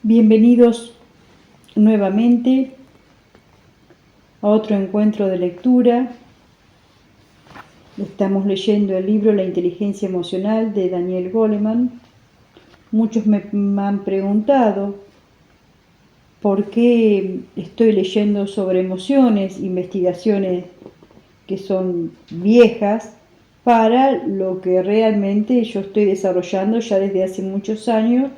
Bienvenidos nuevamente a otro encuentro de lectura. Estamos leyendo el libro La inteligencia emocional de Daniel Goleman. Muchos me han preguntado por qué estoy leyendo sobre emociones, investigaciones que son viejas, para lo que realmente yo estoy desarrollando ya desde hace muchos años,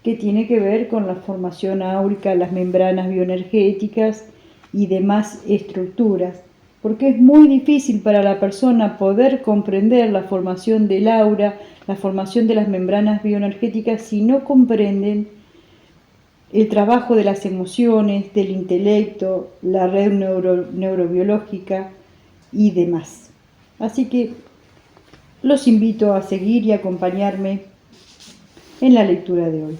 que tiene que ver con la formación áurica, las membranas bioenergéticas y demás estructuras, porque es muy difícil para la persona poder comprender la formación del aura, la formación de las membranas bioenergéticas, si no comprenden el trabajo de las emociones, del intelecto, la red neurobiológica y demás. Así que los invito a seguir y acompañarme en la lectura de hoy.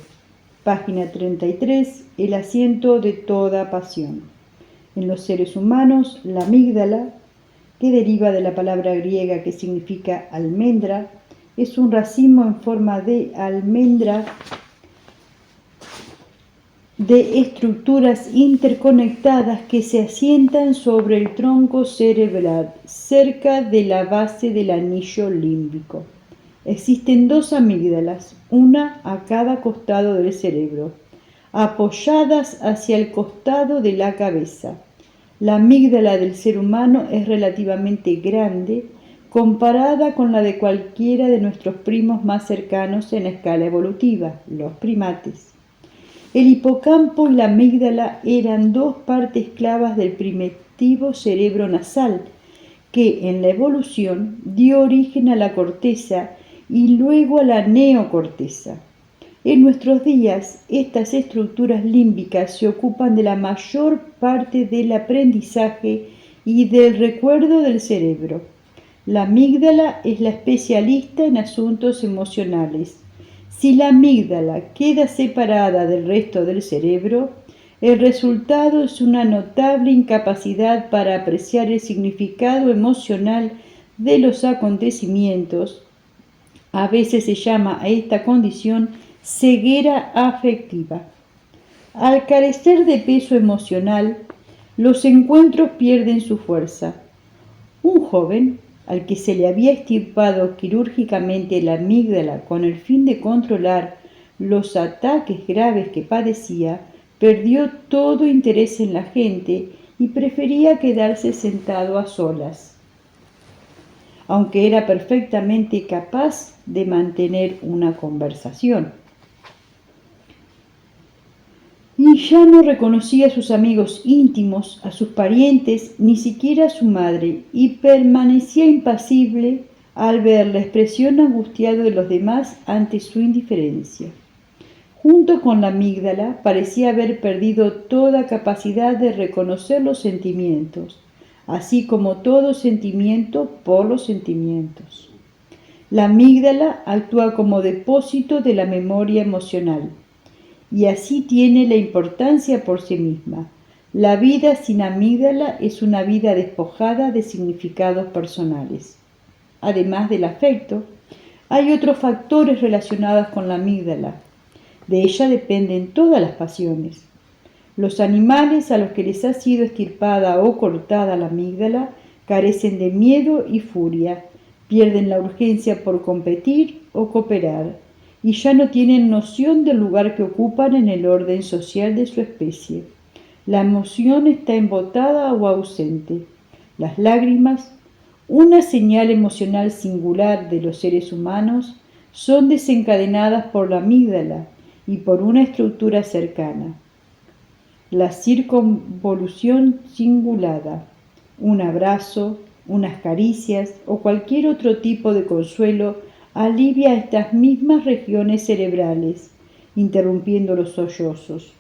Página 33, el asiento de toda pasión. En los seres humanos, la amígdala, que deriva de la palabra griega que significa almendra, es un racimo en forma de almendra de estructuras interconectadas que se asientan sobre el tronco cerebral, cerca de la base del anillo límbico. Existen dos amígdalas, una a cada costado del cerebro, apoyadas hacia el costado de la cabeza. La amígdala del ser humano es relativamente grande comparada con la de cualquiera de nuestros primos más cercanos en la escala evolutiva, los primates. El hipocampo y la amígdala eran dos partes clavas del primitivo cerebro nasal, que en la evolución dio origen a la corteza y luego a la neocorteza. En nuestros días, estas estructuras límbicas se ocupan de la mayor parte del aprendizaje y del recuerdo del cerebro. La amígdala es la especialista en asuntos emocionales. Si la amígdala queda separada del resto del cerebro, el resultado es una notable incapacidad para apreciar el significado emocional de los acontecimientos. A veces se llama a esta condición ceguera afectiva. Al carecer de peso emocional, los encuentros pierden su fuerza. Un joven, al que se le había extirpado quirúrgicamente la amígdala con el fin de controlar los ataques graves que padecía, perdió todo interés en la gente y prefería quedarse sentado a solas, aunque era perfectamente capaz de mantener una conversación. Y ya no reconocía a sus amigos íntimos, a sus parientes, ni siquiera a su madre, y permanecía impasible al ver la expresión angustiada de los demás ante su indiferencia. Junto con la amígdala, parecía haber perdido toda capacidad de reconocer los sentimientos, así como todo sentimiento por los sentimientos. La amígdala actúa como depósito de la memoria emocional, y así tiene la importancia por sí misma. La vida sin amígdala es una vida despojada de significados personales. Además del afecto, hay otros factores relacionados con la amígdala. De ella dependen todas las pasiones. Los animales a los que les ha sido extirpada o cortada la amígdala carecen de miedo y furia, pierden la urgencia por competir o cooperar, y ya no tienen noción del lugar que ocupan en el orden social de su especie. La emoción está embotada o ausente. Las lágrimas, una señal emocional singular de los seres humanos, son desencadenadas por la amígdala y por una estructura cercana. La circunvolución cingulada, un abrazo, unas caricias o cualquier otro tipo de consuelo alivia estas mismas regiones cerebrales, interrumpiendo los sollozos.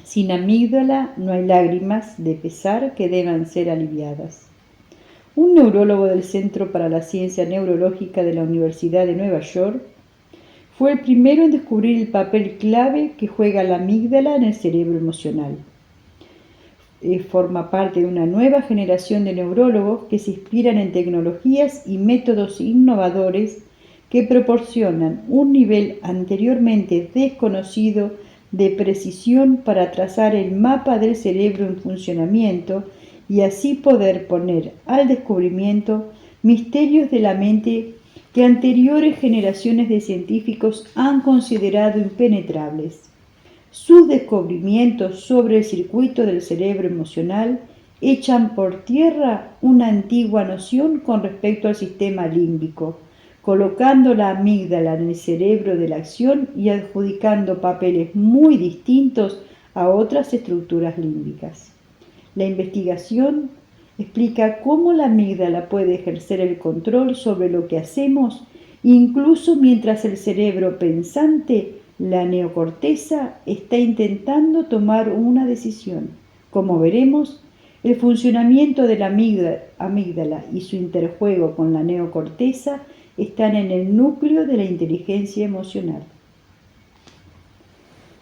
Sin amígdala no hay lágrimas de pesar que deban ser aliviadas. Un neurólogo del Centro para la Ciencia Neurológica de la Universidad de Nueva York fue el primero en descubrir el papel clave que juega la amígdala en el cerebro emocional. Forma parte de una nueva generación de neurólogos que se inspiran en tecnologías y métodos innovadores que proporcionan un nivel anteriormente desconocido de precisión para trazar el mapa del cerebro en funcionamiento y así poder poner al descubrimiento misterios de la mente que anteriores generaciones de científicos han considerado impenetrables. Sus descubrimientos sobre el circuito del cerebro emocional echan por tierra una antigua noción con respecto al sistema límbico, colocando la amígdala en el cerebro de la acción y adjudicando papeles muy distintos a otras estructuras límbicas. La investigación explica cómo la amígdala puede ejercer el control sobre lo que hacemos, incluso mientras el cerebro pensante, la neocorteza, está intentando tomar una decisión. Como veremos, el funcionamiento de la amígdala y su interjuego con la neocorteza están en el núcleo de la inteligencia emocional.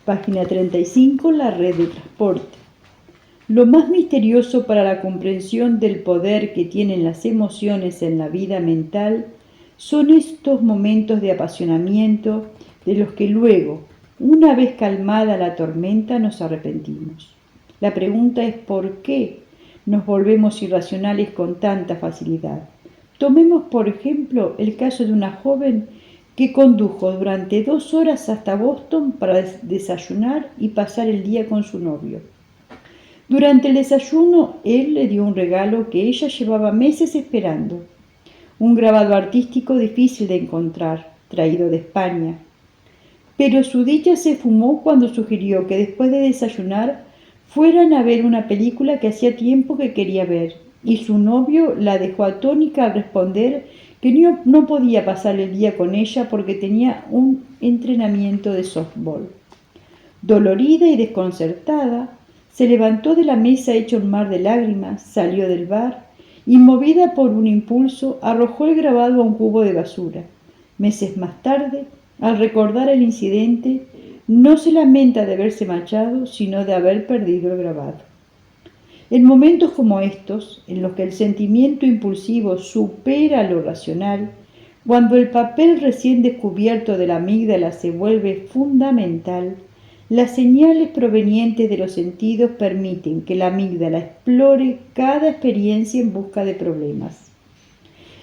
Página 35, la red de transporte. Lo más misterioso para la comprensión del poder que tienen las emociones en la vida mental son estos momentos de apasionamiento de los que luego, una vez calmada la tormenta, nos arrepentimos. La pregunta es ¿por qué nos volvemos irracionales con tanta facilidad? Tomemos, por ejemplo, el caso de una joven que condujo durante 2 horas hasta Boston para desayunar y pasar el día con su novio. Durante el desayuno, él le dio un regalo que ella llevaba meses esperando, un grabado artístico difícil de encontrar, traído de España. Pero su dicha se fumó cuando sugirió que después de desayunar fueran a ver una película que hacía tiempo que quería ver, y su novio la dejó atónica al responder que no podía pasar el día con ella porque tenía un entrenamiento de softball. Dolorida y desconcertada, se levantó de la mesa hecha un mar de lágrimas, salió del bar y, movida por un impulso, arrojó el grabado a un cubo de basura. Meses más tarde, al recordar el incidente, no se lamenta de haberse marchado, sino de haber perdido el grabado. En momentos como estos, en los que el sentimiento impulsivo supera lo racional, cuando el papel recién descubierto de la amígdala se vuelve fundamental, las señales provenientes de los sentidos permiten que la amígdala explore cada experiencia en busca de problemas.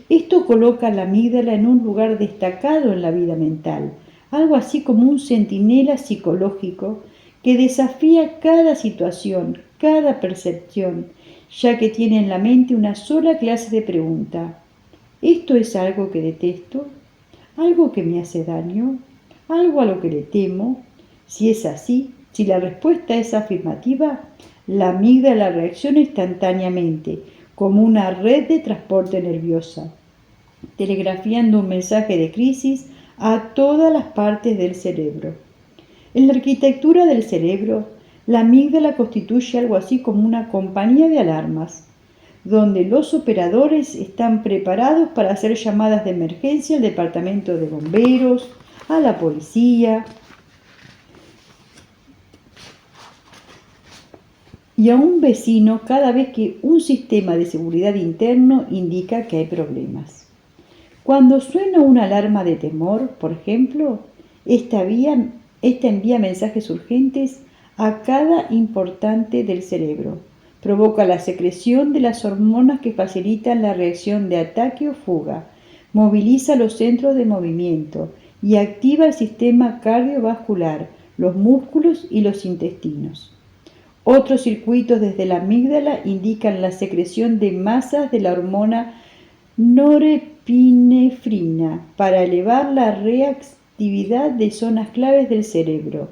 Esto coloca a la amígdala en un lugar destacado en la vida mental, algo así como un centinela psicológico que desafía cada situación, cada percepción, ya que tiene en la mente una sola clase de pregunta. ¿Esto es algo que detesto? ¿Algo que me hace daño? ¿Algo a lo que le temo? Si es así, si la respuesta es afirmativa, la amígdala reacciona instantáneamente, como una red de transporte nerviosa, telegrafiando un mensaje de crisis a todas las partes del cerebro. En la arquitectura del cerebro, la amígdala constituye algo así como una compañía de alarmas, donde los operadores están preparados para hacer llamadas de emergencia al departamento de bomberos, a la policía y a un vecino cada vez que un sistema de seguridad interno indica que hay problemas. Cuando suena una alarma de temor, por ejemplo, esta envía mensajes urgentes a cada importante del cerebro. Provoca la secreción de las hormonas que facilitan la reacción de ataque o fuga, moviliza los centros de movimiento y activa el sistema cardiovascular, los músculos y los intestinos. Otros circuitos desde la amígdala indican la secreción de masas de la hormona norepinefrina para elevar la reactividad de zonas claves del cerebro,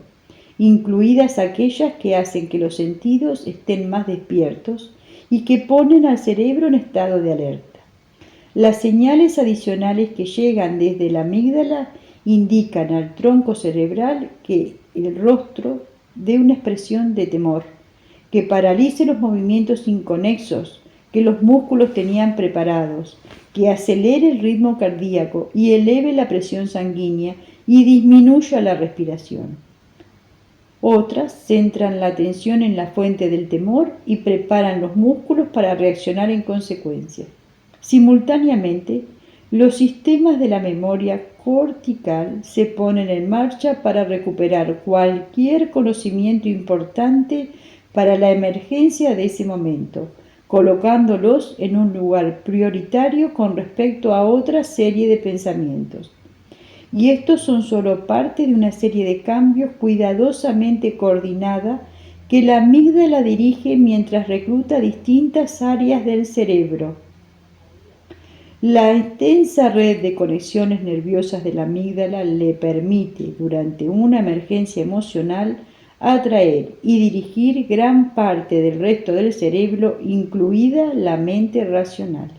incluidas aquellas que hacen que los sentidos estén más despiertos y que ponen al cerebro en estado de alerta. Las señales adicionales que llegan desde la amígdala indican al tronco cerebral que el rostro dé una expresión de temor, que paralice los movimientos inconexos que los músculos tenían preparados, que acelere el ritmo cardíaco y eleve la presión sanguínea y disminuya la respiración. Otras centran la atención en la fuente del temor y preparan los músculos para reaccionar en consecuencia. Simultáneamente, los sistemas de la memoria cortical se ponen en marcha para recuperar cualquier conocimiento importante para la emergencia de ese momento, colocándolos en un lugar prioritario con respecto a otra serie de pensamientos. Y estos son solo parte de una serie de cambios cuidadosamente coordinada que la amígdala dirige mientras recluta distintas áreas del cerebro. La extensa red de conexiones nerviosas de la amígdala le permite, durante una emergencia emocional, atraer y dirigir gran parte del resto del cerebro, incluida la mente racional.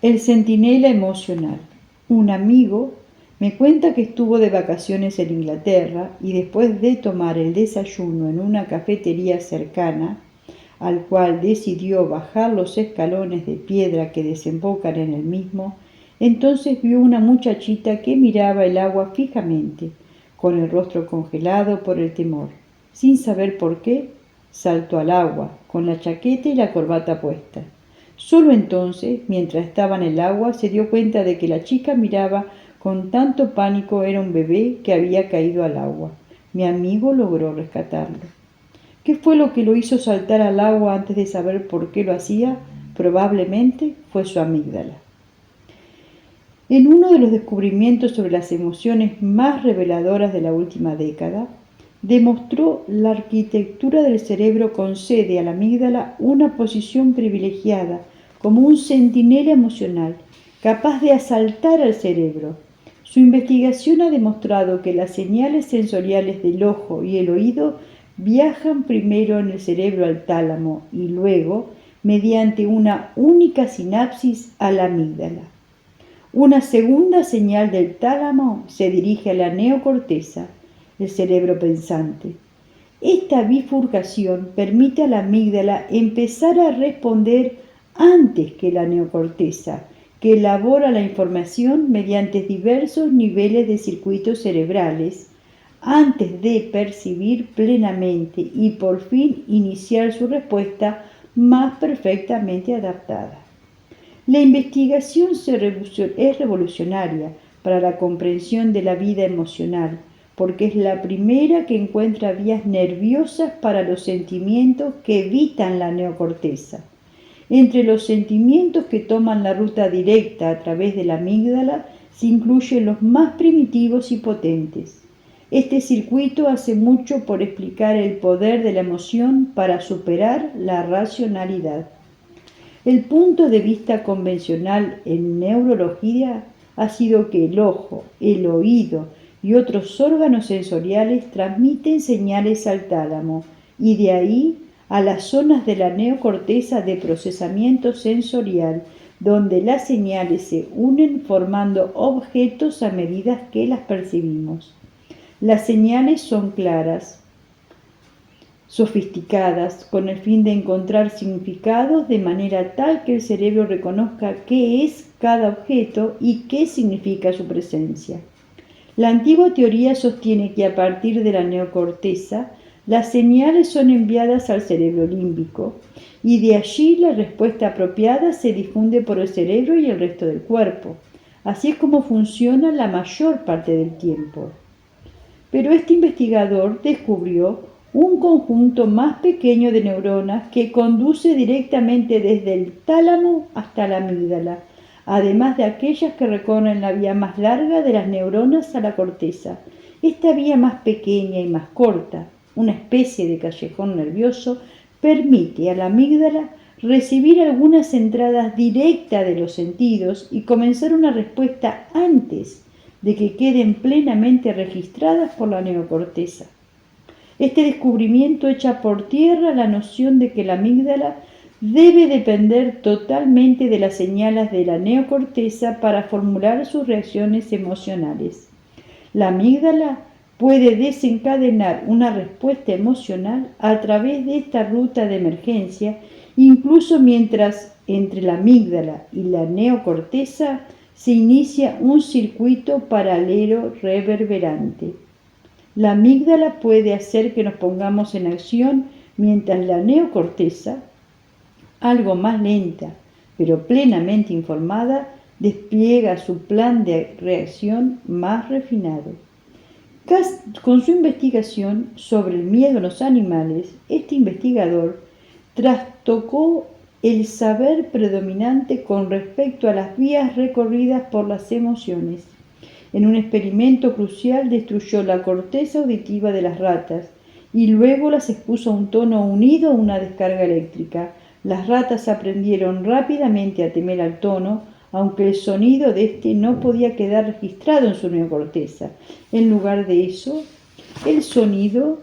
El centinela emocional. Un amigo me cuenta que estuvo de vacaciones en Inglaterra y después de tomar el desayuno en una cafetería cercana, al cual decidió bajar los escalones de piedra que desembocan en el mismo, entonces vio una muchachita que miraba el agua fijamente, con el rostro congelado por el temor. Sin saber por qué, saltó al agua, con la chaqueta y la corbata puesta. Solo entonces, mientras estaba en el agua, se dio cuenta de que la chica miraba con tanto pánico era un bebé que había caído al agua. Mi amigo logró rescatarlo. ¿Qué fue lo que lo hizo saltar al agua antes de saber por qué lo hacía? Probablemente fue su amígdala. En uno de los descubrimientos sobre las emociones más reveladoras de la última década, demostró la arquitectura del cerebro concede a la amígdala una posición privilegiada como un centinela emocional capaz de asaltar al cerebro. Su investigación ha demostrado que las señales sensoriales del ojo y el oído viajan primero en el cerebro al tálamo y luego, mediante una única sinapsis, a la amígdala. Una segunda señal del tálamo se dirige a la neocorteza, el cerebro pensante. Esta bifurcación permite a la amígdala empezar a responder antes que la neocorteza, que elabora la información mediante diversos niveles de circuitos cerebrales, antes de percibir plenamente y por fin iniciar su respuesta más perfectamente adaptada. La investigación es revolucionaria para la comprensión de la vida emocional, porque es la primera que encuentra vías nerviosas para los sentimientos que evitan la neocorteza. Entre los sentimientos que toman la ruta directa a través de la amígdala se incluyen los más primitivos y potentes. Este circuito hace mucho por explicar el poder de la emoción para superar la racionalidad. El punto de vista convencional en neurología ha sido que el ojo, el oído y otros órganos sensoriales transmiten señales al tálamo y de ahí a las zonas de la neocorteza de procesamiento sensorial, donde las señales se unen formando objetos a medida que las percibimos. Las señales son claras, sofisticadas, con el fin de encontrar significados de manera tal que el cerebro reconozca qué es cada objeto y qué significa su presencia. La antigua teoría sostiene que a partir de la neocorteza, las señales son enviadas al cerebro límbico y de allí la respuesta apropiada se difunde por el cerebro y el resto del cuerpo. Así es como funciona la mayor parte del tiempo. Pero este investigador descubrió un conjunto más pequeño de neuronas que conduce directamente desde el tálamo hasta la amígdala, además de aquellas que recorren la vía más larga de las neuronas a la corteza. Esta vía más pequeña y más corta, una especie de callejón nervioso, permite a la amígdala recibir algunas entradas directas de los sentidos y comenzar una respuesta antes de que queden plenamente registradas por la neocorteza. Este descubrimiento echa por tierra la noción de que la amígdala debe depender totalmente de las señales de la neocorteza para formular sus reacciones emocionales. La amígdala puede desencadenar una respuesta emocional a través de esta ruta de emergencia, incluso mientras entre la amígdala y la neocorteza se inicia un circuito paralelo reverberante. La amígdala puede hacer que nos pongamos en acción mientras la neocorteza, algo más lenta pero plenamente informada, despliega su plan de reacción más refinado. Con su investigación sobre el miedo a los animales, este investigador trastocó el saber predominante con respecto a las vías recorridas por las emociones. En un experimento crucial destruyó la corteza auditiva de las ratas y luego las expuso a un tono unido a una descarga eléctrica. Las ratas aprendieron rápidamente a temer al tono, aunque el sonido de este no podía quedar registrado en su neocorteza. En lugar de eso, el sonido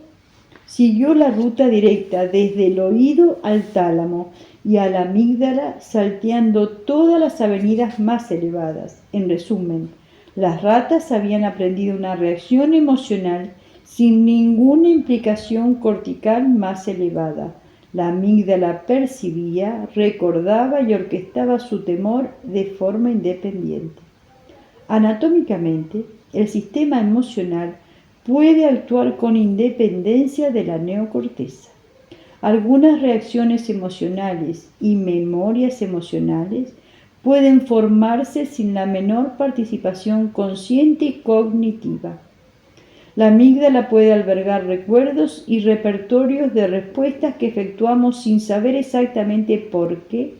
siguió la ruta directa desde el oído al tálamo y a la amígdala, salteando todas las avenidas más elevadas. En resumen, las ratas habían aprendido una reacción emocional sin ninguna implicación cortical más elevada. La amígdala percibía, recordaba y orquestaba su temor de forma independiente. Anatómicamente, el sistema emocional puede actuar con independencia de la neocorteza. Algunas reacciones emocionales y memorias emocionales pueden formarse sin la menor participación consciente y cognitiva. La amígdala puede albergar recuerdos y repertorios de respuestas que efectuamos sin saber exactamente por qué.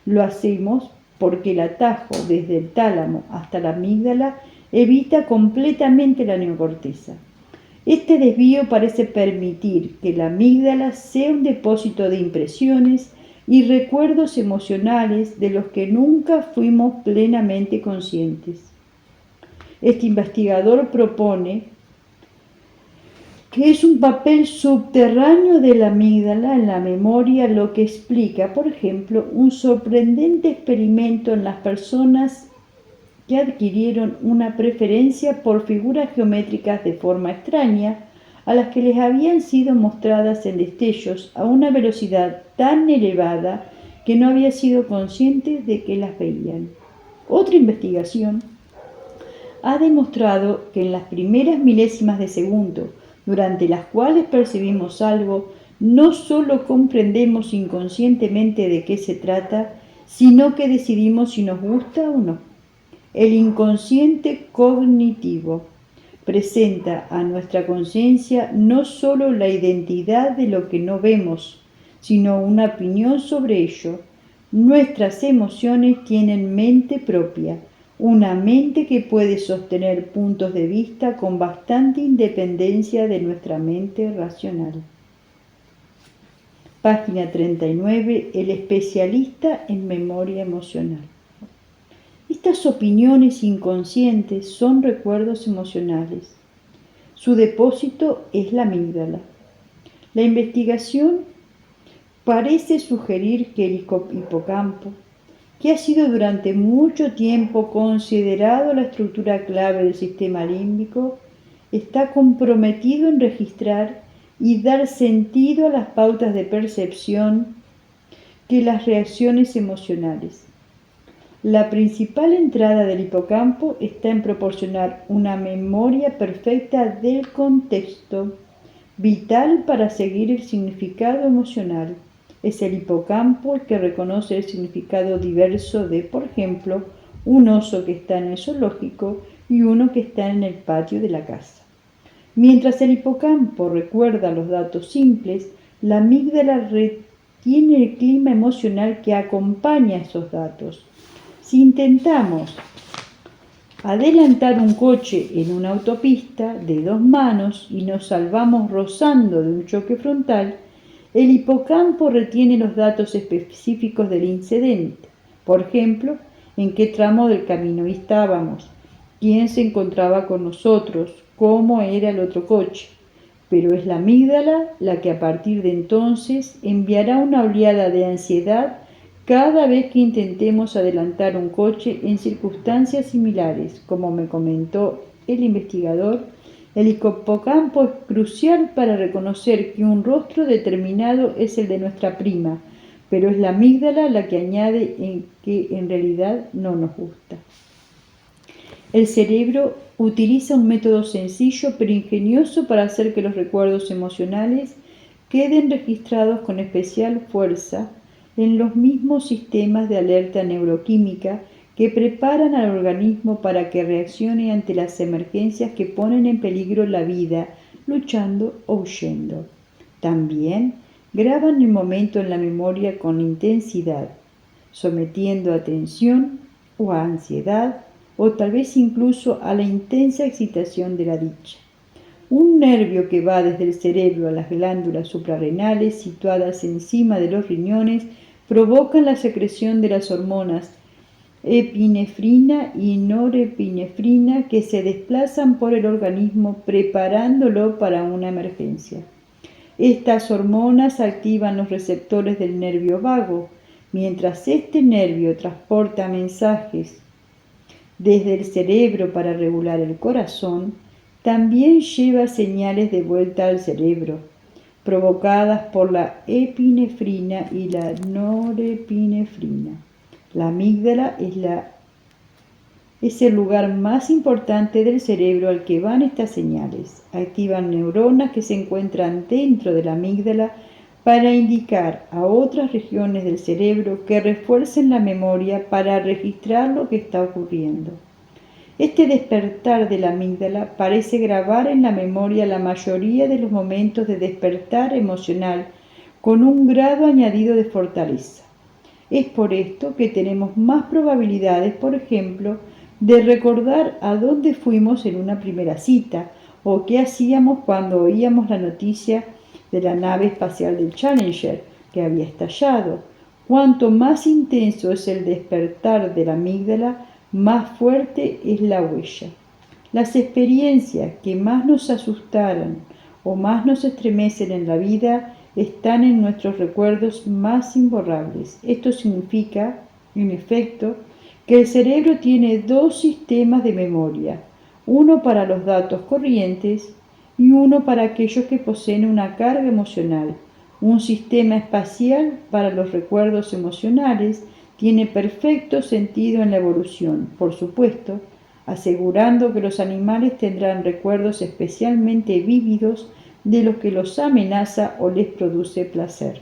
Lo hacemos porque el atajo desde el tálamo hasta la amígdala evita completamente la neocorteza. Este desvío parece permitir que la amígdala sea un depósito de impresiones y recuerdos emocionales de los que nunca fuimos plenamente conscientes. Este investigador propone que es un papel subterráneo de la amígdala en la memoria, lo que explica, por ejemplo, un sorprendente experimento en las personas que adquirieron una preferencia por figuras geométricas de forma extraña, a las que les habían sido mostradas en destellos a una velocidad tan elevada que no había sido consciente de que las veían. Otra investigación ha demostrado que en las primeras milésimas de segundo, durante las cuales percibimos algo, no solo comprendemos inconscientemente de qué se trata, sino que decidimos si nos gusta o no. El inconsciente cognitivo presenta a nuestra conciencia no solo la identidad de lo que no vemos, sino una opinión sobre ello. Nuestras emociones tienen mente propia, una mente que puede sostener puntos de vista con bastante independencia de nuestra mente racional. Página 39. El especialista en memoria emocional. Estas opiniones inconscientes son recuerdos emocionales. Su depósito es la amígdala. La investigación parece sugerir que el hipocampo, que ha sido durante mucho tiempo considerado la estructura clave del sistema límbico, está comprometido en registrar y dar sentido a las pautas de percepción que las reacciones emocionales. La principal entrada del hipocampo está en proporcionar una memoria perfecta del contexto, vital para seguir el significado emocional. Es el hipocampo el que reconoce el significado diverso de, por ejemplo, un oso que está en el zoológico y uno que está en el patio de la casa. Mientras el hipocampo recuerda los datos simples, la amígdala retiene el clima emocional que acompaña a esos datos. Si intentamos adelantar un coche en una autopista de 2 manos y nos salvamos rozando de un choque frontal, el hipocampo retiene los datos específicos del incidente. Por ejemplo, en qué tramo del camino estábamos, quién se encontraba con nosotros, cómo era el otro coche. Pero es la amígdala la que a partir de entonces enviará una oleada de ansiedad cada vez que intentemos adelantar un coche en circunstancias similares. Como me comentó el investigador, el hipocampo es crucial para reconocer que un rostro determinado es el de nuestra prima, pero es la amígdala la que añade en que en realidad no nos gusta. El cerebro utiliza un método sencillo pero ingenioso para hacer que los recuerdos emocionales queden registrados con especial fuerza en los mismos sistemas de alerta neuroquímica que preparan al organismo para que reaccione ante las emergencias que ponen en peligro la vida, luchando o huyendo. También graban el momento en la memoria con intensidad, sometiendo a tensión o a ansiedad, o tal vez incluso a la intensa excitación de la dicha. Un nervio que va desde el cerebro a las glándulas suprarrenales situadas encima de los riñones provoca la secreción de las hormonas epinefrina y norepinefrina que se desplazan por el organismo preparándolo para una emergencia. Estas hormonas activan los receptores del nervio vago, mientras este nervio transporta mensajes desde el cerebro para regular el corazón. También lleva señales de vuelta al cerebro, provocadas por la epinefrina y la norepinefrina. La amígdala es el lugar más importante del cerebro al que van estas señales. Activan neuronas que se encuentran dentro de la amígdala para indicar a otras regiones del cerebro que refuercen la memoria para registrar lo que está ocurriendo. Este despertar de la amígdala parece grabar en la memoria la mayoría de los momentos de despertar emocional con un grado añadido de fortaleza. Es por esto que tenemos más probabilidades, por ejemplo, de recordar a dónde fuimos en una primera cita o qué hacíamos cuando oíamos la noticia de la nave espacial del Challenger que había estallado. Cuanto más intenso es el despertar de la amígdala, más fuerte es la huella. Las experiencias que más nos asustaron o más nos estremecen en la vida están en nuestros recuerdos más imborrables. Esto significa, en efecto, que el cerebro tiene dos sistemas de memoria, uno para los datos corrientes y uno para aquellos que poseen una carga emocional. Un sistema espacial para los recuerdos emocionales tiene perfecto sentido en la evolución, por supuesto, asegurando que los animales tendrán recuerdos especialmente vívidos de los que los amenaza o les produce placer.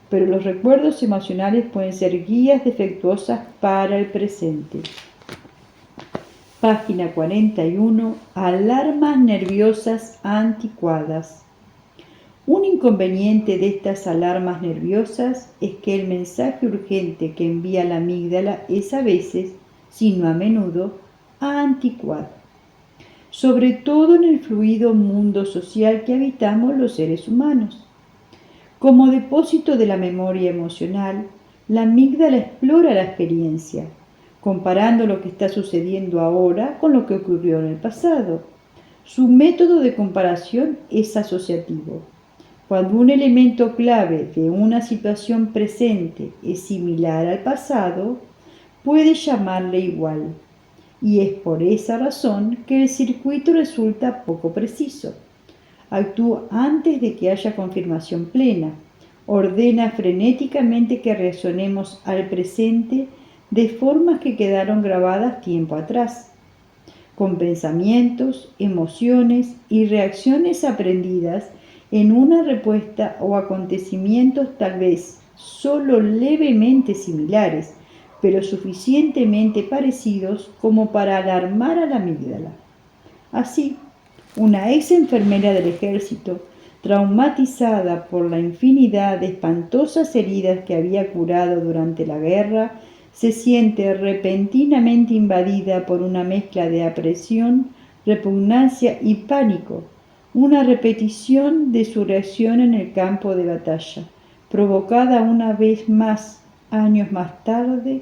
Pero los recuerdos emocionales pueden ser guías defectuosas para el presente. Página 41. Alarmas nerviosas anticuadas. Un inconveniente de estas alarmas nerviosas es que el mensaje urgente que envía la amígdala es a veces, si no a menudo, anticuado, sobre todo en el fluido mundo social que habitamos los seres humanos. Como depósito de la memoria emocional, la amígdala explora la experiencia, comparando lo que está sucediendo ahora con lo que ocurrió en el pasado. Su método de comparación es asociativo. Cuando un elemento clave de una situación presente es similar al pasado, puede llamarle igual. Y es por esa razón que el circuito resulta poco preciso. Actúa antes de que haya confirmación plena. Ordena frenéticamente que reaccionemos al presente de formas que quedaron grabadas tiempo atrás, con pensamientos, emociones y reacciones aprendidas en una respuesta o acontecimientos tal vez solo levemente similares, pero suficientemente parecidos como para alarmar a la amígdala. Así, una ex enfermera del ejército, traumatizada por la infinidad de espantosas heridas que había curado durante la guerra, se siente repentinamente invadida por una mezcla de apresión, repugnancia y pánico, una repetición de su reacción en el campo de batalla, provocada una vez más, años más tarde,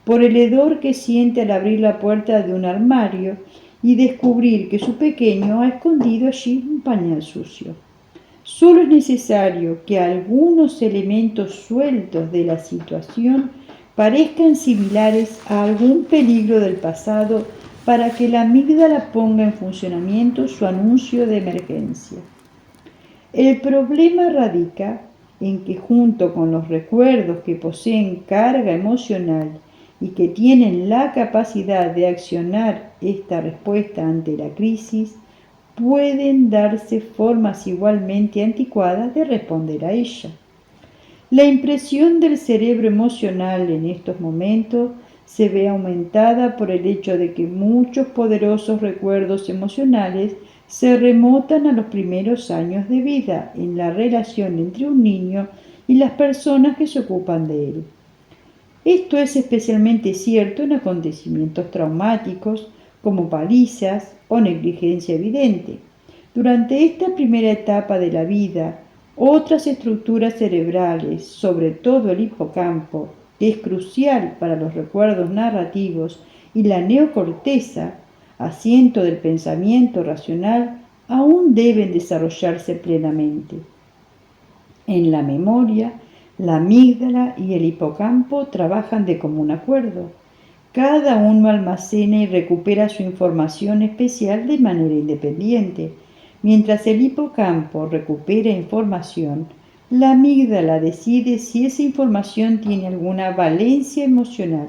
por el hedor que siente al abrir la puerta de un armario y descubrir que su pequeño ha escondido allí un pañal sucio. Solo es necesario que algunos elementos sueltos de la situación parezcan similares a algún peligro del pasado para que la amígdala ponga en funcionamiento su anuncio de emergencia. El problema radica en que junto con los recuerdos que poseen carga emocional y que tienen la capacidad de accionar esta respuesta ante la crisis, pueden darse formas igualmente anticuadas de responder a ella. La impresión del cerebro emocional en estos momentos se ve aumentada por el hecho de que muchos poderosos recuerdos emocionales se remontan a los primeros años de vida en la relación entre un niño y las personas que se ocupan de él. Esto es especialmente cierto en acontecimientos traumáticos como palizas o negligencia evidente. Durante esta primera etapa de la vida, otras estructuras cerebrales, sobre todo el hipocampo, que es crucial para los recuerdos narrativos, y la neocorteza, asiento del pensamiento racional, aún deben desarrollarse plenamente. En la memoria, la amígdala y el hipocampo trabajan de común acuerdo. Cada uno almacena y recupera su información especial de manera independiente. Mientras el hipocampo recupera información, la amígdala decide si esa información tiene alguna valencia emocional.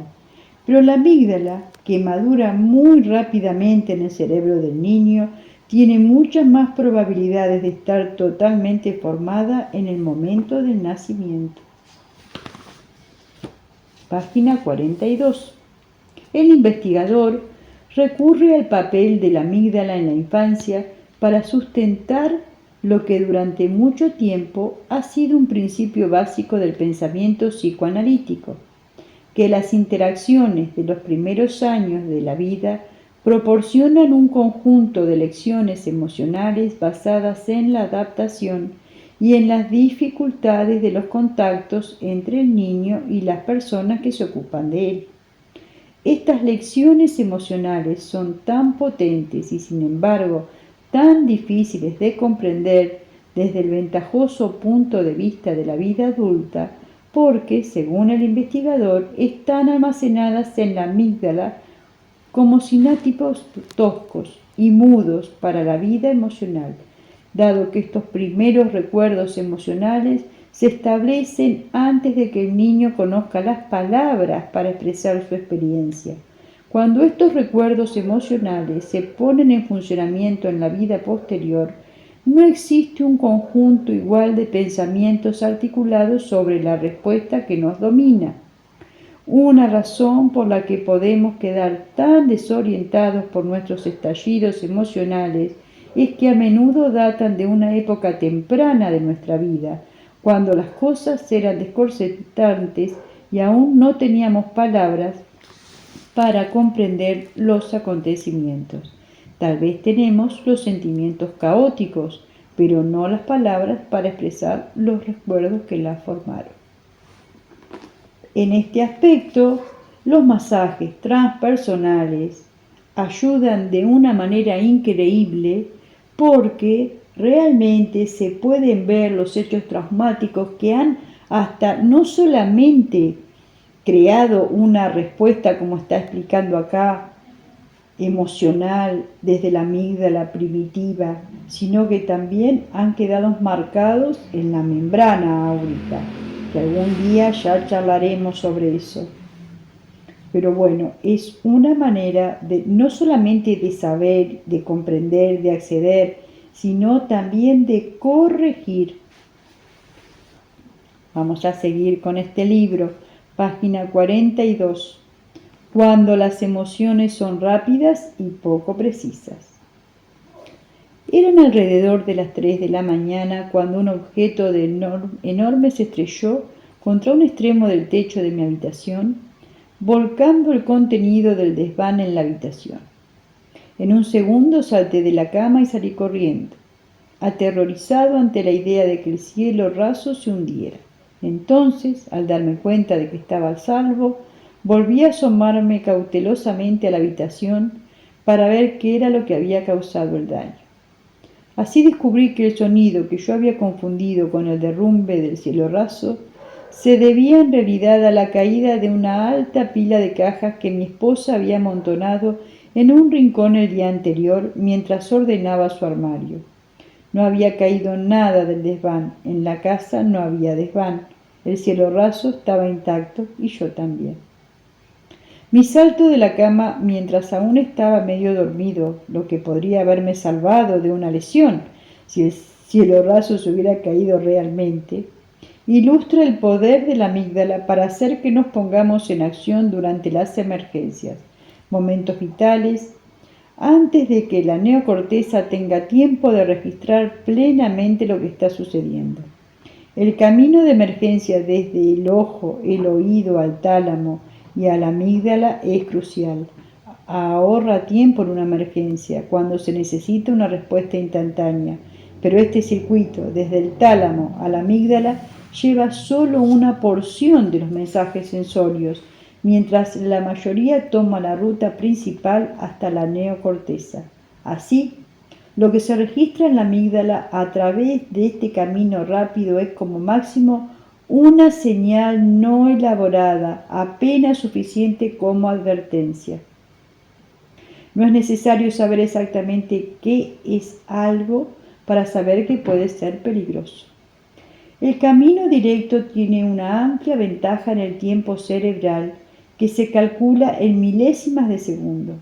Pero la amígdala, que madura muy rápidamente en el cerebro del niño, tiene muchas más probabilidades de estar totalmente formada en el momento del nacimiento. Página 42. El investigador recurre al papel de la amígdala en la infancia para sustentar lo que durante mucho tiempo ha sido un principio básico del pensamiento psicoanalítico, que las interacciones de los primeros años de la vida proporcionan un conjunto de lecciones emocionales basadas en la adaptación y en las dificultades de los contactos entre el niño y las personas que se ocupan de él. Estas lecciones emocionales son tan potentes y, sin embargo, tan difíciles de comprender desde el ventajoso punto de vista de la vida adulta, porque, según el investigador, están almacenadas en la amígdala como sinaptipos toscos y mudos para la vida emocional, dado que estos primeros recuerdos emocionales se establecen antes de que el niño conozca las palabras para expresar su experiencia. Cuando estos recuerdos emocionales se ponen en funcionamiento en la vida posterior, no existe un conjunto igual de pensamientos articulados sobre la respuesta que nos domina. Una razón por la que podemos quedar tan desorientados por nuestros estallidos emocionales es que a menudo datan de una época temprana de nuestra vida, cuando las cosas eran desconcertantes y aún no teníamos palabras para comprender los acontecimientos. Tal vez tenemos los sentimientos caóticos, pero no las palabras para expresar los recuerdos que las formaron. En este aspecto, los masajes transpersonales ayudan de una manera increíble porque realmente se pueden ver los hechos traumáticos que han hasta no solamente creado una respuesta, como está explicando acá, emocional desde la amígdala primitiva, sino que también han quedado marcados en la membrana áurica, que algún día ya charlaremos sobre eso. Pero bueno, es una manera de no solamente de saber, de comprender, de acceder, sino también de corregir. Vamos a seguir con este libro, página 42. Cuando las emociones son rápidas y poco precisas. Eran alrededor de las 3 de la mañana cuando un objeto enorme se estrelló contra un extremo del techo de mi habitación, volcando el contenido del desván en la habitación. En un segundo salté de la cama y salí corriendo, aterrorizado ante la idea de que el cielo raso se hundiera. Entonces, al darme cuenta de que estaba a salvo, volví a asomarme cautelosamente a la habitación para ver qué era lo que había causado el daño. Así descubrí que el sonido que yo había confundido con el derrumbe del cielo raso se debía en realidad a la caída de una alta pila de cajas que mi esposa había amontonado en un rincón el día anterior mientras ordenaba su armario. No había caído nada del desván, en la casa no había desván, el cielo raso estaba intacto y yo también. Mi salto de la cama mientras aún estaba medio dormido, lo que podría haberme salvado de una lesión si el cielo raso se hubiera caído realmente, Ilustra el poder de la amígdala para hacer que nos pongamos en acción durante las emergencias, momentos vitales, antes de que la neocorteza tenga tiempo de registrar plenamente lo que está sucediendo. El camino de emergencia desde el ojo, el oído al tálamo y a la amígdala es crucial. Ahorra tiempo en una emergencia, cuando se necesita una respuesta instantánea, pero este circuito, desde el tálamo a la amígdala, lleva solo una porción de los mensajes sensorios, mientras la mayoría toma la ruta principal hasta la neocorteza. Así, lo que se registra en la amígdala a través de este camino rápido es como máximo una señal no elaborada, apenas suficiente como advertencia. No es necesario saber exactamente qué es algo para saber que puede ser peligroso. El camino directo tiene una amplia ventaja en el tiempo cerebral, que se calcula en milésimas de segundo.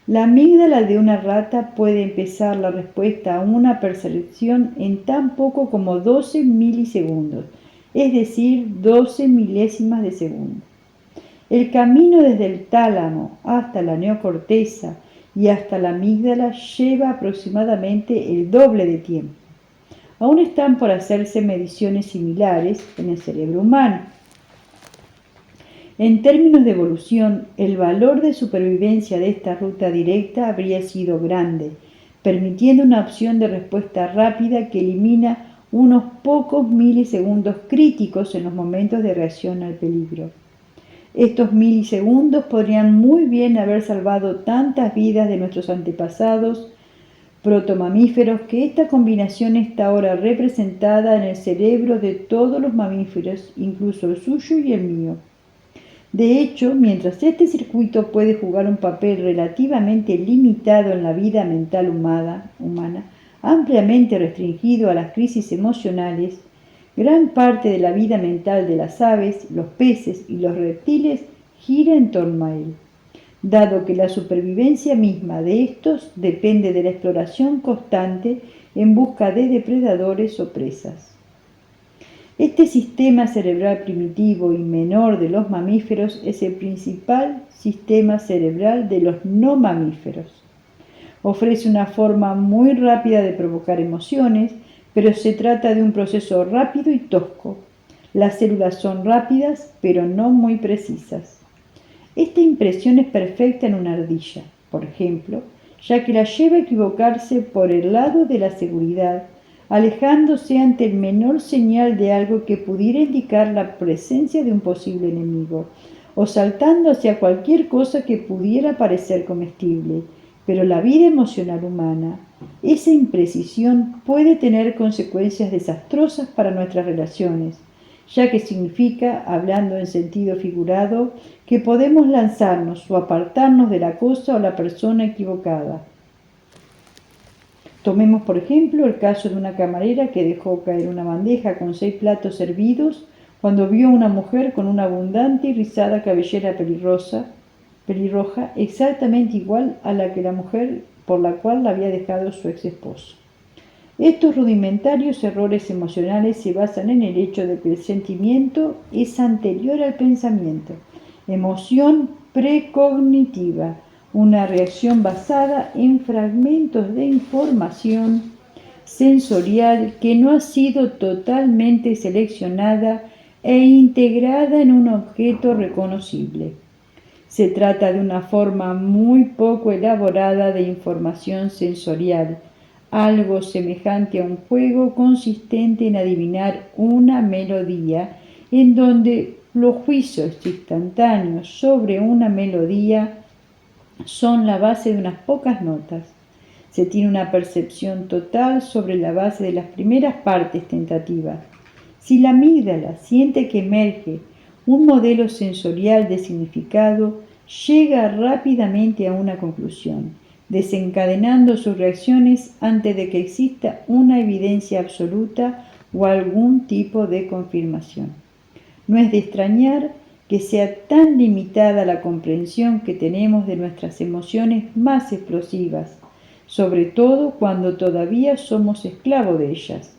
La amígdala de una rata puede empezar la respuesta a una percepción en tan poco como 12 milisegundos, es decir, 12 milésimas de segundo. El camino desde el tálamo hasta la neocorteza y hasta la amígdala lleva aproximadamente el doble de tiempo. Aún están por hacerse mediciones similares en el cerebro humano. En términos de evolución, el valor de supervivencia de esta ruta directa habría sido grande, permitiendo una opción de respuesta rápida que elimina unos pocos milisegundos críticos en los momentos de reacción al peligro. Estos milisegundos podrían muy bien haber salvado tantas vidas de nuestros antepasados protomamíferos que esta combinación está ahora representada en el cerebro de todos los mamíferos, incluso el suyo y el mío. De hecho, mientras este circuito puede jugar un papel relativamente limitado en la vida mental humana, ampliamente restringido a las crisis emocionales, gran parte de la vida mental de las aves, los peces y los reptiles gira en torno a él, dado que la supervivencia misma de estos depende de la exploración constante en busca de depredadores o presas. Este sistema cerebral primitivo y menor de los mamíferos es el principal sistema cerebral de los no mamíferos. Ofrece una forma muy rápida de provocar emociones, pero se trata de un proceso rápido y tosco. Las células son rápidas, pero no muy precisas. Esta impresión es perfecta en una ardilla, por ejemplo, ya que la lleva a equivocarse por el lado de la seguridad, alejándose ante el menor señal de algo que pudiera indicar la presencia de un posible enemigo, o saltando hacia cualquier cosa que pudiera parecer comestible. Pero la vida emocional humana, esa imprecisión puede tener consecuencias desastrosas para nuestras relaciones, ya que significa, hablando en sentido figurado, que podemos lanzarnos o apartarnos de la cosa o la persona equivocada. Tomemos, por ejemplo, el caso de una camarera que dejó caer una bandeja con 6 platos servidos cuando vio a una mujer con una abundante y rizada cabellera pelirroja, exactamente igual a la que la mujer por la cual la había dejado su ex esposo. Estos rudimentarios errores emocionales se basan en el hecho de que el sentimiento es anterior al pensamiento, emoción precognitiva, una reacción basada en fragmentos de información sensorial que no ha sido totalmente seleccionada e integrada en un objeto reconocible. Se trata de una forma muy poco elaborada de información sensorial, algo semejante a un juego consistente en adivinar una melodía, en donde los juicios instantáneos sobre una melodía son la base de unas pocas notas. Se tiene una percepción total sobre la base de las primeras partes tentativas. Si la amígdala siente que emerge un modelo sensorial de significado, llega rápidamente a una conclusión, desencadenando sus reacciones antes de que exista una evidencia absoluta o algún tipo de confirmación. No es de extrañar que sea tan limitada la comprensión que tenemos de nuestras emociones más explosivas, sobre todo cuando todavía somos esclavos de ellas.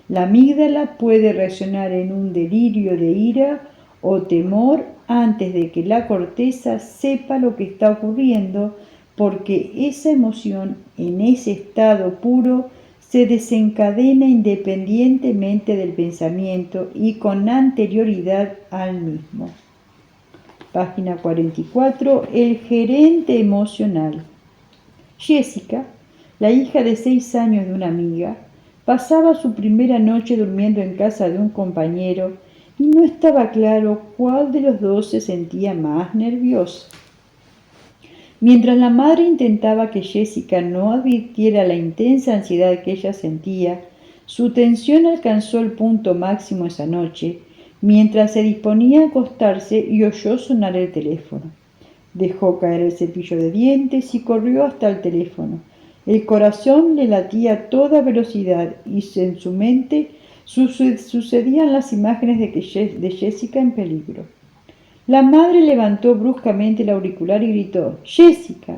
La amígdala puede reaccionar en un delirio de ira o temor antes de que la corteza sepa lo que está ocurriendo, porque esa emoción en ese estado puro se desencadena independientemente del pensamiento y con anterioridad al mismo. Página 44. El gerente emocional. Jessica, la hija de 6 años de una amiga, pasaba su primera noche durmiendo en casa de un compañero y no estaba claro cuál de los dos se sentía más nerviosa. Mientras la madre intentaba que Jessica no advirtiera la intensa ansiedad que ella sentía, su tensión alcanzó el punto máximo esa noche, mientras se disponía a acostarse y oyó sonar el teléfono. Dejó caer el cepillo de dientes y corrió hasta el teléfono. El corazón le latía a toda velocidad y en su mente sucedían las imágenes de Jessica en peligro. La madre levantó bruscamente el auricular y gritó: «¡Jessica!».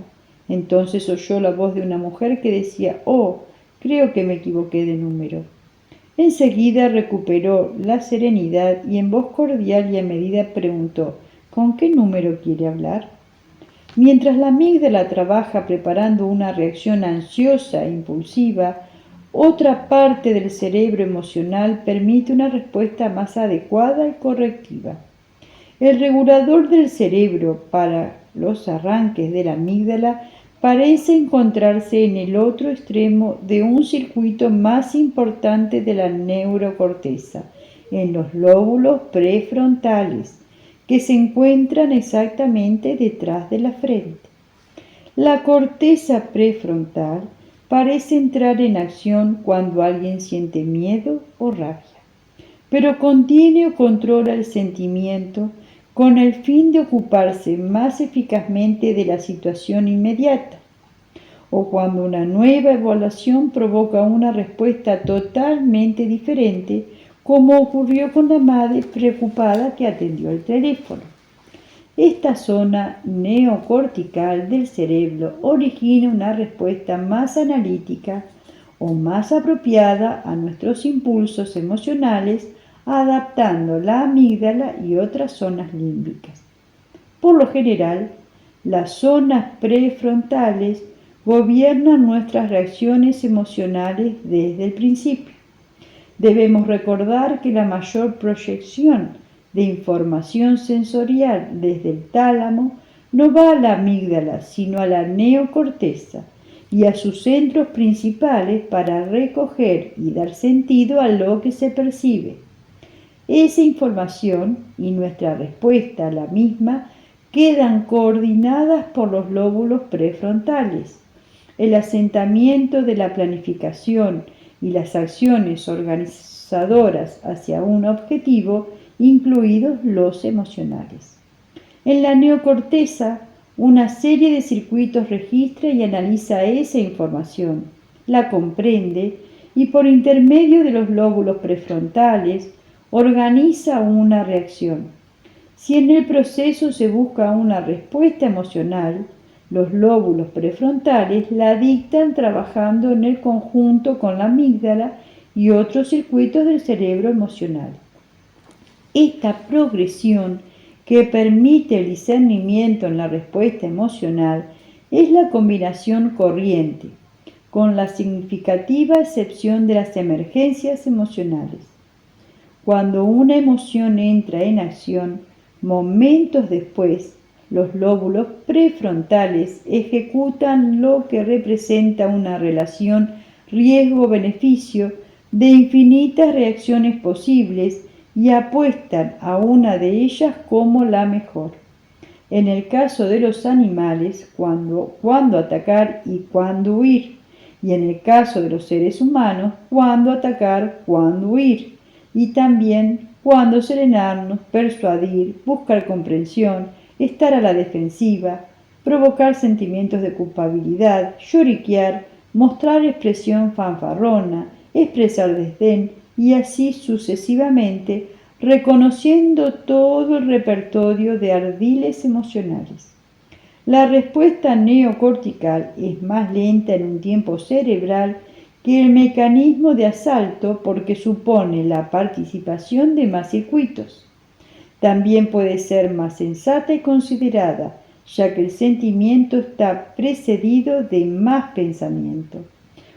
Entonces oyó la voz de una mujer que decía: «Oh, creo que me equivoqué de número». Enseguida recuperó la serenidad y en voz cordial y a medida preguntó: «¿Con qué número quiere hablar?». Mientras la amígdala trabaja preparando una reacción ansiosa e impulsiva, otra parte del cerebro emocional permite una respuesta más adecuada y correctiva. El regulador del cerebro para los arranques de la amígdala parece encontrarse en el otro extremo de un circuito más importante de la neurocorteza, en los lóbulos prefrontales, que se encuentran exactamente detrás de la frente. La corteza prefrontal parece entrar en acción cuando alguien siente miedo o rabia, pero contiene o controla el sentimiento con el fin de ocuparse más eficazmente de la situación inmediata, o cuando una nueva evaluación provoca una respuesta totalmente diferente, como ocurrió con la madre preocupada que atendió el teléfono. Esta zona neocortical del cerebro origina una respuesta más analítica o más apropiada a nuestros impulsos emocionales, adaptando la amígdala y otras zonas límbicas. Por lo general, las zonas prefrontales gobiernan nuestras reacciones emocionales desde el principio. Debemos recordar que la mayor proyección de información sensorial desde el tálamo no va a la amígdala, sino a la neocorteza y a sus centros principales para recoger y dar sentido a lo que se percibe. Esa información y nuestra respuesta a la misma quedan coordinadas por los lóbulos prefrontales. El asentamiento de la planificación y las acciones organizadoras hacia un objetivo, incluidos los emocionales. En la neocorteza, una serie de circuitos registra y analiza esa información, la comprende y por intermedio de los lóbulos prefrontales organiza una reacción. Si en el proceso se busca una respuesta emocional, los lóbulos prefrontales la dictan trabajando en el conjunto con la amígdala y otros circuitos del cerebro emocional. Esta progresión que permite el discernimiento en la respuesta emocional es la combinación corriente, con la significativa excepción de las emergencias emocionales. Cuando una emoción entra en acción, momentos después, los lóbulos prefrontales ejecutan lo que representa una relación riesgo-beneficio de infinitas reacciones posibles y apuestan a una de ellas como la mejor. En el caso de los animales, cuándo atacar y cuándo huir. Y en el caso de los seres humanos, cuándo atacar, cuándo huir. Y también cuándo serenarnos, persuadir, buscar comprensión, estar a la defensiva, provocar sentimientos de culpabilidad, lloriquear, mostrar expresión fanfarrona, expresar desdén y así sucesivamente, reconociendo todo el repertorio de ardiles emocionales. La respuesta neocortical es más lenta en un tiempo cerebral que el mecanismo de asalto porque supone la participación de más circuitos. También puede ser más sensata y considerada, ya que el sentimiento está precedido de más pensamiento.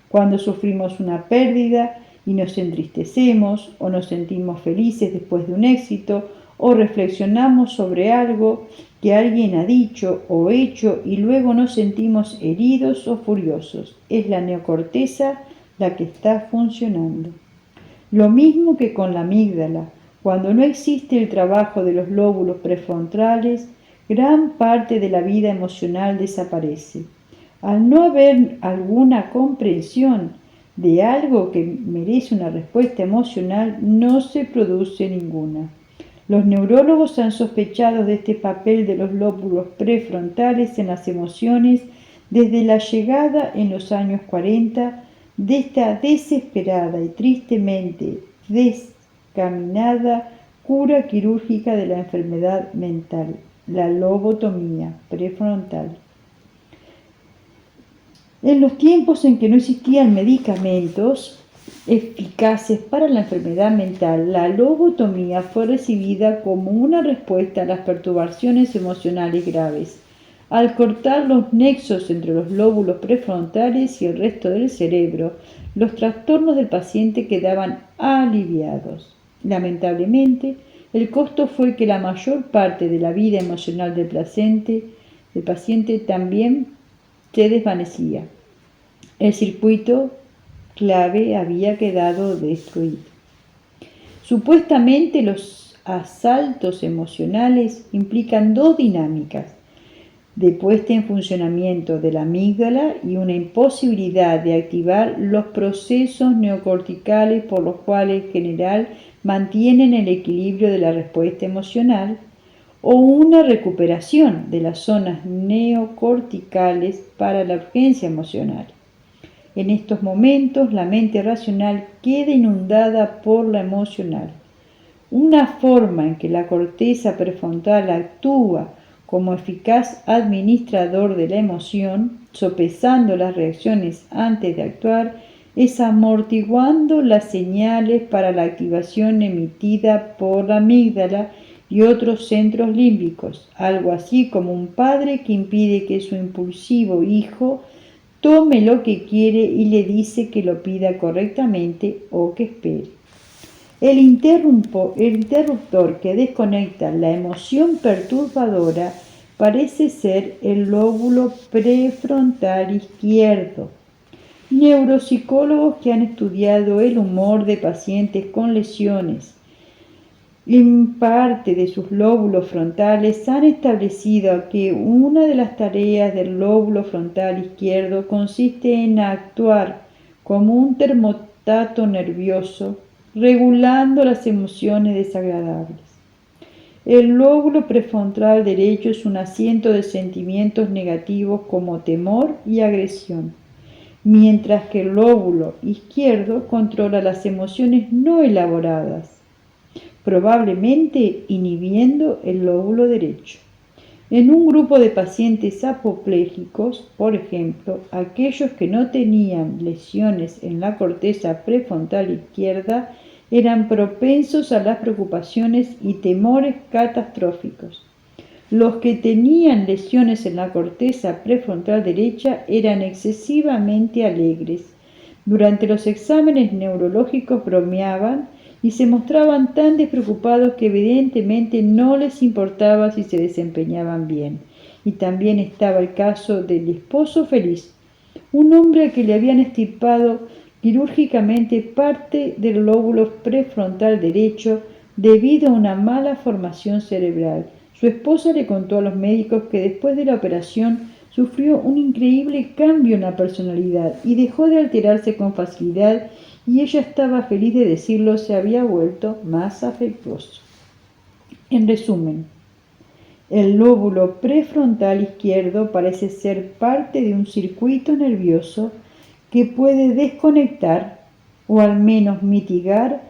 Cuando sufrimos una pérdida y nos entristecemos o nos sentimos felices después de un éxito o reflexionamos sobre algo que alguien ha dicho o hecho y luego nos sentimos heridos o furiosos, es la neocorteza la que está funcionando. Lo mismo que con la amígdala. Cuando no existe el trabajo de los lóbulos prefrontales, gran parte de la vida emocional desaparece. Al no haber alguna comprensión de algo que merece una respuesta emocional, no se produce ninguna. Los neurólogos han sospechado de este papel de los lóbulos prefrontales en las emociones desde la llegada en los años 40 de esta desesperada y tristemente descaminada cura quirúrgica de la enfermedad mental, la lobotomía prefrontal. En los tiempos en que no existían medicamentos eficaces para la enfermedad mental, la lobotomía fue recibida como una respuesta a las perturbaciones emocionales graves. Al cortar los nexos entre los lóbulos prefrontales y el resto del cerebro, los trastornos del paciente quedaban aliviados. Lamentablemente, el costo fue que la mayor parte de la vida emocional del paciente también se desvanecía. El circuito clave había quedado destruido. Supuestamente los asaltos emocionales implican dos dinámicas de puesta en funcionamiento de la amígdala y una imposibilidad de activar los procesos neocorticales por los cuales en general mantienen el equilibrio de la respuesta emocional, o una recuperación de las zonas neocorticales para la urgencia emocional. En estos momentos la mente racional queda inundada por la emocional. Una forma en que la corteza prefrontal actúa como eficaz administrador de la emoción, sopesando las reacciones antes de actuar, es amortiguando las señales para la activación emitida por la amígdala y otros centros límbicos, algo así como un padre que impide que su impulsivo hijo tome lo que quiere y le dice que lo pida correctamente o que espere. El interruptor que desconecta la emoción perturbadora parece ser el lóbulo prefrontal izquierdo. Neuropsicólogos que han estudiado el humor de pacientes con lesiones en parte de sus lóbulos frontales han establecido que una de las tareas del lóbulo frontal izquierdo consiste en actuar como un termostato nervioso, regulando las emociones desagradables. El lóbulo prefrontal derecho es un asiento de sentimientos negativos como temor y agresión, mientras que el lóbulo izquierdo controla las emociones no elaboradas, probablemente inhibiendo el lóbulo derecho. En un grupo de pacientes apopléjicos, por ejemplo, aquellos que no tenían lesiones en la corteza prefrontal izquierda eran propensos a las preocupaciones y temores catastróficos. Los que tenían lesiones en la corteza prefrontal derecha eran excesivamente alegres. Durante los exámenes neurológicos bromeaban y se mostraban tan despreocupados que evidentemente no les importaba si se desempeñaban bien. Y también estaba el caso del esposo feliz, un hombre al que le habían extirpado quirúrgicamente parte del lóbulo prefrontal derecho debido a una mala formación cerebral. Su esposa le contó a los médicos que después de la operación sufrió un increíble cambio en la personalidad y dejó de alterarse con facilidad, y ella estaba feliz de decirlo, se había vuelto más afectuoso. En resumen, el lóbulo prefrontal izquierdo parece ser parte de un circuito nervioso que puede desconectar o al menos mitigar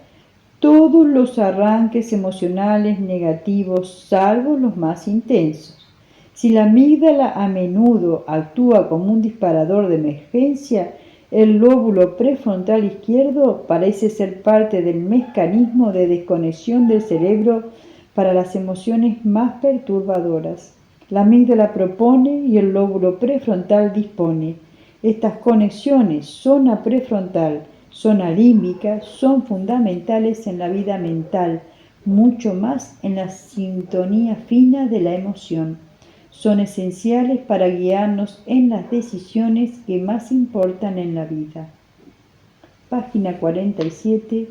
todos los arranques emocionales negativos, salvo los más intensos. Si la amígdala a menudo actúa como un disparador de emergencia, El lóbulo prefrontal izquierdo parece ser parte del mecanismo de desconexión del cerebro para las emociones más perturbadoras. La amígdala propone y el lóbulo prefrontal dispone. Estas conexiones, zona prefrontal, zona límbica, son fundamentales en la vida mental, mucho más en la sintonía fina de la emoción. Son esenciales para guiarnos en las decisiones que más importan en la vida. Página 47.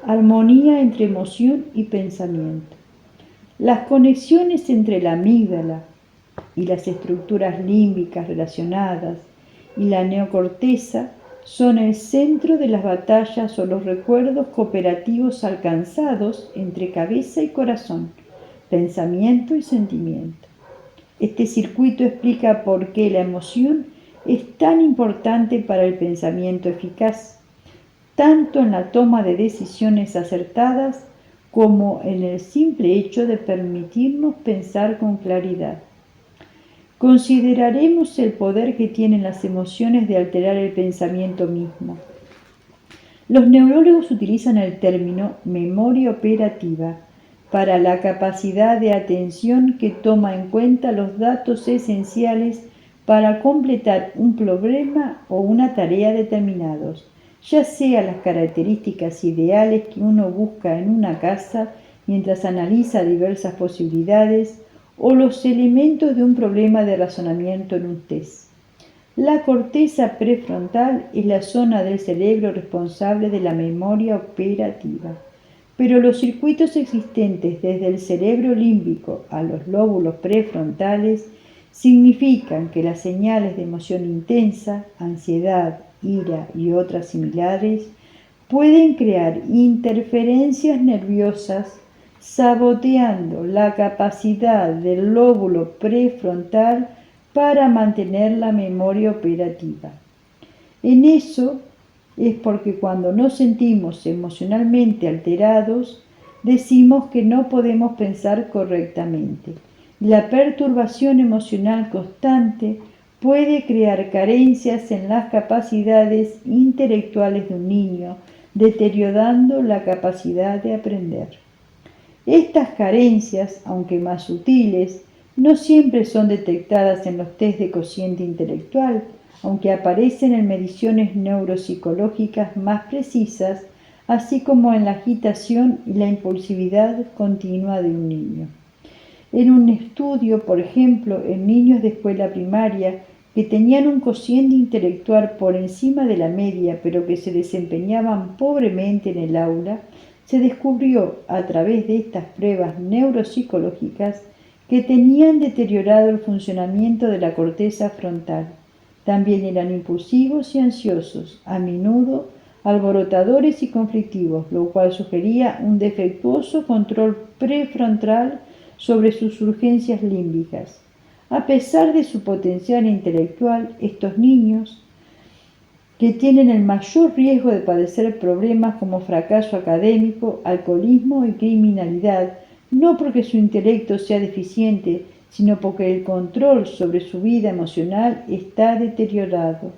Armonía entre emoción y pensamiento. Las conexiones entre la amígdala y las estructuras límbicas relacionadas y la neocorteza son el centro de las batallas o los recuerdos cooperativos alcanzados entre cabeza y corazón, pensamiento y sentimiento. Este circuito explica por qué la emoción es tan importante para el pensamiento eficaz, tanto en la toma de decisiones acertadas como en el simple hecho de permitirnos pensar con claridad. Consideraremos el poder que tienen las emociones de alterar el pensamiento mismo. Los neurólogos utilizan el término memoria operativa para la capacidad de atención que toma en cuenta los datos esenciales para completar un problema o una tarea determinados, ya sea las características ideales que uno busca en una casa mientras analiza diversas posibilidades o los elementos de un problema de razonamiento en un test. La corteza prefrontal es la zona del cerebro responsable de la memoria operativa, pero los circuitos existentes desde el cerebro límbico a los lóbulos prefrontales significan que las señales de emoción intensa, ansiedad, ira y otras similares pueden crear interferencias nerviosas saboteando la capacidad del lóbulo prefrontal para mantener la memoria operativa. En eso es porque cuando nos sentimos emocionalmente alterados, decimos que no podemos pensar correctamente. La perturbación emocional constante puede crear carencias en las capacidades intelectuales de un niño, deteriorando la capacidad de aprender. Estas carencias, aunque más sutiles, no siempre son detectadas en los test de cociente intelectual, aunque aparecen en mediciones neuropsicológicas más precisas, así como en la agitación y la impulsividad continua de un niño. En un estudio, por ejemplo, en niños de escuela primaria que tenían un cociente intelectual por encima de la media, pero que se desempeñaban pobremente en el aula, se descubrió a través de estas pruebas neuropsicológicas que tenían deteriorado el funcionamiento de la corteza frontal. También eran impulsivos y ansiosos, a menudo alborotadores y conflictivos, lo cual sugería un defectuoso control prefrontal sobre sus urgencias límbicas. A pesar de su potencial intelectual, estos niños, que tienen el mayor riesgo de padecer problemas como fracaso académico, alcoholismo y criminalidad, no porque su intelecto sea deficiente, sino porque el control sobre su vida emocional está deteriorado.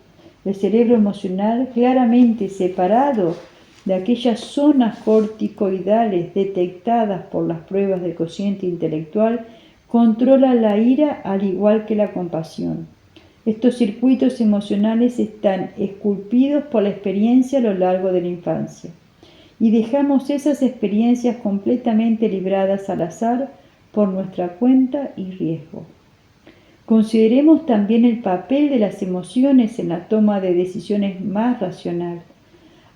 El cerebro emocional, claramente separado de aquellas zonas corticoidales detectadas por las pruebas de cociente intelectual, controla la ira al igual que la compasión. Estos circuitos emocionales están esculpidos por la experiencia a lo largo de la infancia, y dejamos esas experiencias completamente libradas al azar por nuestra cuenta y riesgo. Consideremos también el papel de las emociones en la toma de decisiones más racional.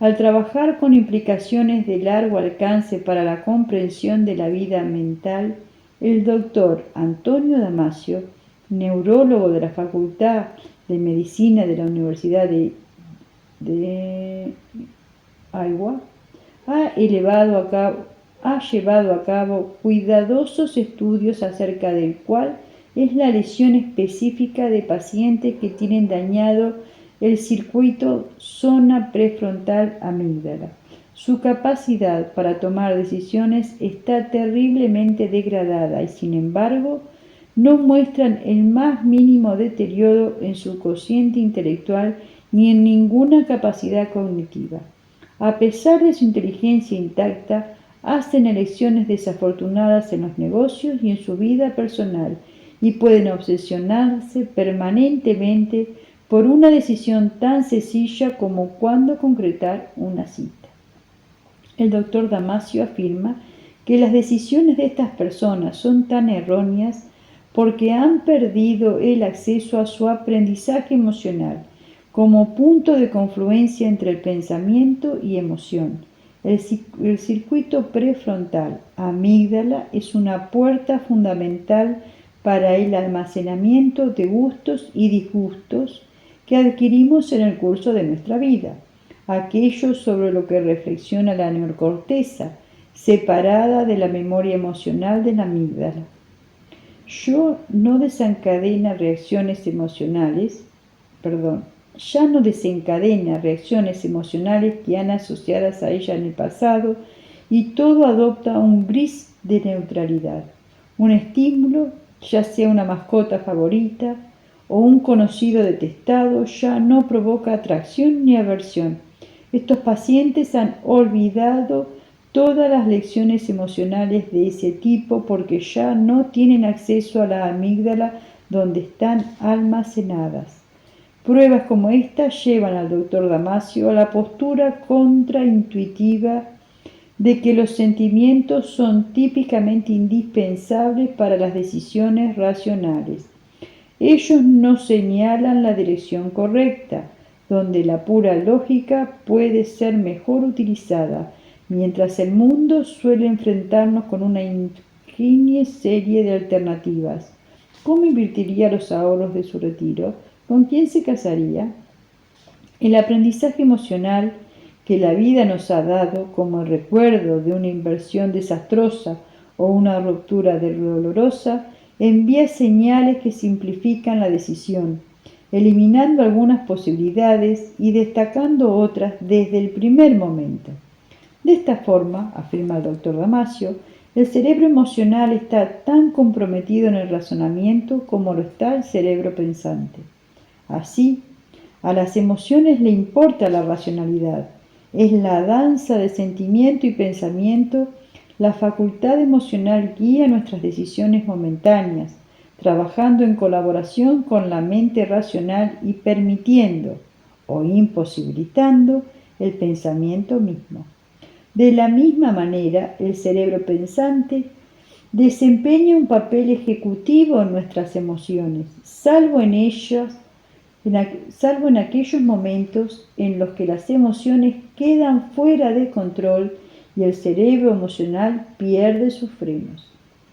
Al trabajar con implicaciones de largo alcance para la comprensión de la vida mental, el doctor Antonio Damasio, neurólogo de la Facultad de Medicina de la Universidad de Iowa, ha llevado a cabo cuidadosos estudios acerca del cual es la lesión específica de pacientes que tienen dañado el circuito zona prefrontal amígdala. Su capacidad para tomar decisiones está terriblemente degradada y, sin embargo, no muestran el más mínimo deterioro en su cociente intelectual ni en ninguna capacidad cognitiva. A pesar de su inteligencia intacta, hacen elecciones desafortunadas en los negocios y en su vida personal y pueden obsesionarse permanentemente por una decisión tan sencilla como cuándo concretar una cita. El doctor Damasio afirma que las decisiones de estas personas son tan erróneas porque han perdido el acceso a su aprendizaje emocional como punto de confluencia entre el pensamiento y emoción. El circuito prefrontal, amígdala, es una puerta fundamental para el almacenamiento de gustos y disgustos que adquirimos en el curso de nuestra vida, aquello sobre lo que reflexiona la neocorteza, separada de la memoria emocional de la amígdala. Ya no desencadena reacciones emocionales que han asociadas a ella en el pasado y todo adopta un gris de neutralidad. Un estímulo, ya sea una mascota favorita o un conocido detestado, ya no provoca atracción ni aversión. Estos pacientes han olvidado todas las lecciones emocionales de ese tipo porque ya no tienen acceso a la amígdala donde están almacenadas. Pruebas como esta llevan al doctor Damasio a la postura contraintuitiva de que los sentimientos son típicamente indispensables para las decisiones racionales. Ellos nos señalan la dirección correcta, donde la pura lógica puede ser mejor utilizada, mientras el mundo suele enfrentarnos con una ingente serie de alternativas. ¿Cómo invertiría los ahorros de su retiro? ¿Con quién se casaría? El aprendizaje emocional que la vida nos ha dado como el recuerdo de una inversión desastrosa o una ruptura dolorosa envía señales que simplifican la decisión, eliminando algunas posibilidades y destacando otras desde el primer momento. De esta forma, afirma el doctor Damasio, el cerebro emocional está tan comprometido en el razonamiento como lo está el cerebro pensante. Así, a las emociones le importa la racionalidad. Es la danza de sentimiento y pensamiento. La facultad emocional guía nuestras decisiones momentáneas, trabajando en colaboración con la mente racional y permitiendo o imposibilitando el pensamiento mismo. De la misma manera, el cerebro pensante desempeña un papel ejecutivo en nuestras emociones, salvo en aquellos momentos en los que las emociones quedan fuera de control y el cerebro emocional pierde sus frenos.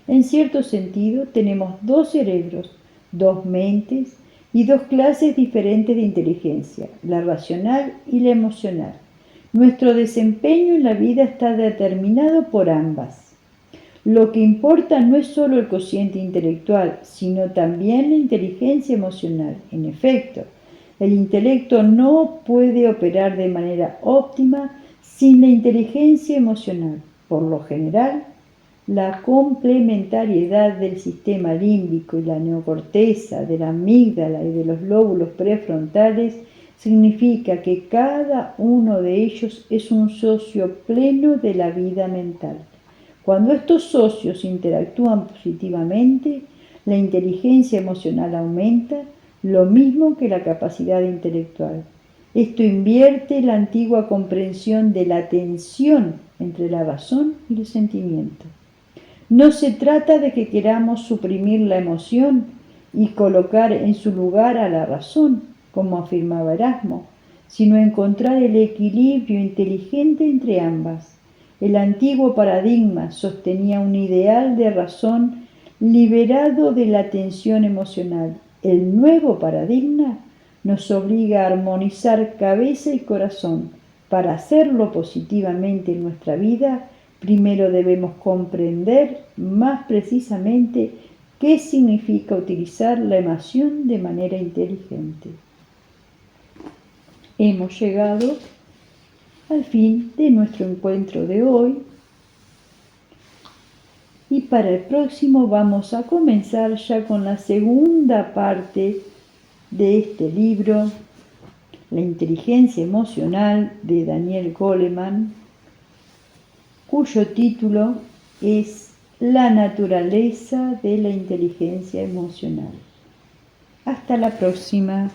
En cierto sentido, tenemos dos cerebros, dos mentes y dos clases diferentes de inteligencia, la racional y la emocional. Nuestro desempeño en la vida está determinado por ambas. Lo que importa no es solo el cociente intelectual, sino también la inteligencia emocional. En efecto, el intelecto no puede operar de manera óptima sin la inteligencia emocional. Por lo general, la complementariedad del sistema límbico y la neocorteza, de la amígdala y de los lóbulos prefrontales significa que cada uno de ellos es un socio pleno de la vida mental. Cuando estos socios interactúan positivamente, la inteligencia emocional aumenta, lo mismo que la capacidad intelectual. Esto invierte la antigua comprensión de la tensión entre la razón y el sentimiento. No se trata de que queramos suprimir la emoción y colocar en su lugar a la razón, como afirmaba Erasmo, sino encontrar el equilibrio inteligente entre ambas. El antiguo paradigma sostenía un ideal de razón liberado de la tensión emocional. El nuevo paradigma nos obliga a armonizar cabeza y corazón. Para hacerlo positivamente en nuestra vida, primero debemos comprender más precisamente qué significa utilizar la emoción de manera inteligente. Hemos llegado al fin de nuestro encuentro de hoy y para el próximo vamos a comenzar ya con la segunda parte de este libro, La inteligencia emocional de Daniel Goleman, cuyo título es La naturaleza de la inteligencia emocional. Hasta la próxima.